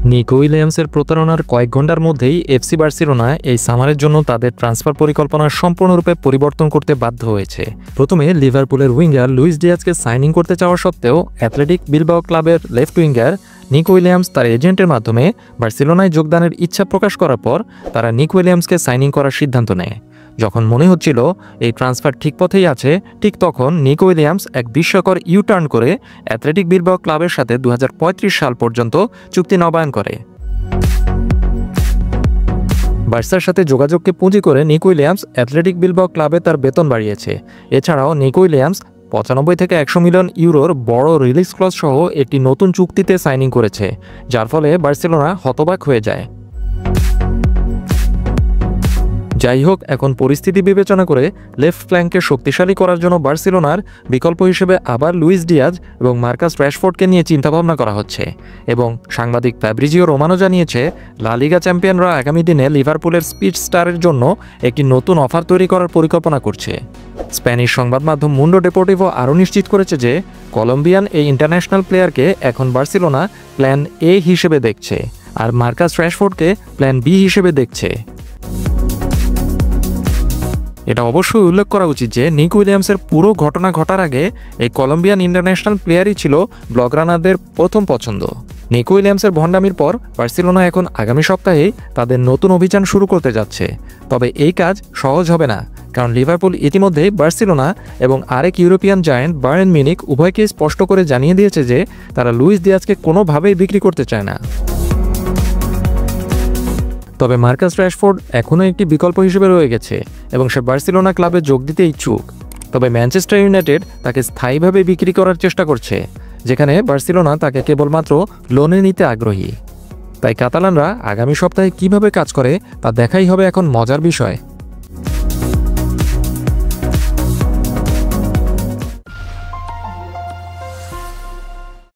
নিকো উইলিয়ামসের প্রতারণার কয়েক ঘন্টার মধ্যেই এফসি বার্সেলোনা এই সামারের জন্য তাদের ট্রান্সফার পরিকল্পনা সম্পূর্ণরূপে পরিবর্তন করতে বাধ্য হয়েছে। প্রথমে লিভারপুলের উইঙ্গার লুইস ডিয়াজকে সাইনিং করতে চাওয়া সত্ত্বেও অ্যাথলেটিক বিলবাও ক্লাবের লেফট উইঙ্গার নিকো উইলিয়ামস তার এজেন্টের মাধ্যমে বার্সেলোনায় যোগদানের ইচ্ছা প্রকাশ করার পর তারা নিকো উইলিয়ামসকে সাইনিং করার সিদ্ধান্ত নেয়। যখন মনে হচ্ছিল এই ট্রান্সফার ঠিক পথেই আছে, ঠিক তখন নিকো উইলিয়ামস এক বিস্ময়কর ইউটার্ন করে অ্যাথলেটিক বিলবাও ক্লাবের সাথে 2035 সাল পর্যন্ত চুক্তি নবায়ন করে। বার্সার সাথে যোগাযোগকে পুঁজি করে নিকো উইলিয়ামস অ্যাথলেটিক বিলবাও ক্লাবে তার বেতন বাড়িয়েছে। এছাড়াও নিকো উইলিয়ামস 95 থেকে 100 মিলিয়ন ইউরোর বড় রিলিজ ক্লজ সহ একটি নতুন চুক্তিতে সাইনিং করেছে, যার ফলে বার্সেলোনা হতবাক হয়ে যায়। যাই হোক, এখন পরিস্থিতি বিবেচনা করে লেফট ফ্ল্যাঙ্ককে শক্তিশালী করার জন্য বার্সেলোনার বিকল্প হিসেবে আবার লুইস ডিয়াজ এবং মার্কাস রাশফোর্ডকে নিয়ে চিন্তাভাবনা করা হচ্ছে। এবং সাংবাদিক ফ্যাব্রিজিও রোমানো জানিয়েছে, লা লিগা চ্যাম্পিয়নরা আগামী দিনে লিভারপুলের স্পিড স্টারের জন্য একটি নতুন অফার তৈরি করার পরিকল্পনা করছে। স্প্যানিশ সংবাদ মাধ্যম মুন্ডো ডেপোর্টিভো আরও নিশ্চিত করেছে যে কলম্বিয়ান এই ইন্টারন্যাশনাল প্লেয়ারকে এখন বার্সেলোনা প্ল্যান এ হিসেবে দেখছে, আর মার্কাস রাশফোর্ডকে প্ল্যান বি হিসেবে দেখছে। এটা অবশ্যই উল্লেখ করা উচিত যে নিকো উইলিয়ামসের পুরো ঘটনা ঘটার আগে এই কলম্বিয়ান ইন্টারন্যাশনাল প্লেয়ারই ছিল ব্লগরানারদের প্রথম পছন্দ। নিকো উইলিয়ামসের ভণ্ডামির পর বার্সেলোনা এখন আগামী সপ্তাহেই তাদের নতুন অভিযান শুরু করতে যাচ্ছে। তবে এই কাজ সহজ হবে না, কারণ লিভারপুল ইতিমধ্যেই বার্সেলোনা এবং আরেক ইউরোপিয়ান জায়ান্ট বায়ার্ন মিউনিখ উভয়কে স্পষ্ট করে জানিয়ে দিয়েছে যে তারা লুইস ডিয়াজকে কোনোভাবেই বিক্রি করতে চায় না। তবে মার্কাস রাশফোর্ড এখনও একটি বিকল্প হিসেবে রয়ে গেছে এবং সে বার্সেলোনা ক্লাবে যোগ দিতে ইচ্ছুক। তবে ম্যানচেস্টার ইউনাইটেড তাকে স্থায়ীভাবে বিক্রি করার চেষ্টা করছে, যেখানে বার্সেলোনা তাকে কেবলমাত্র লোনে নিতে আগ্রহী। তাই কাতালানরা আগামী সপ্তাহে কিভাবে কাজ করে তা দেখাই হবে এখন মজার বিষয়।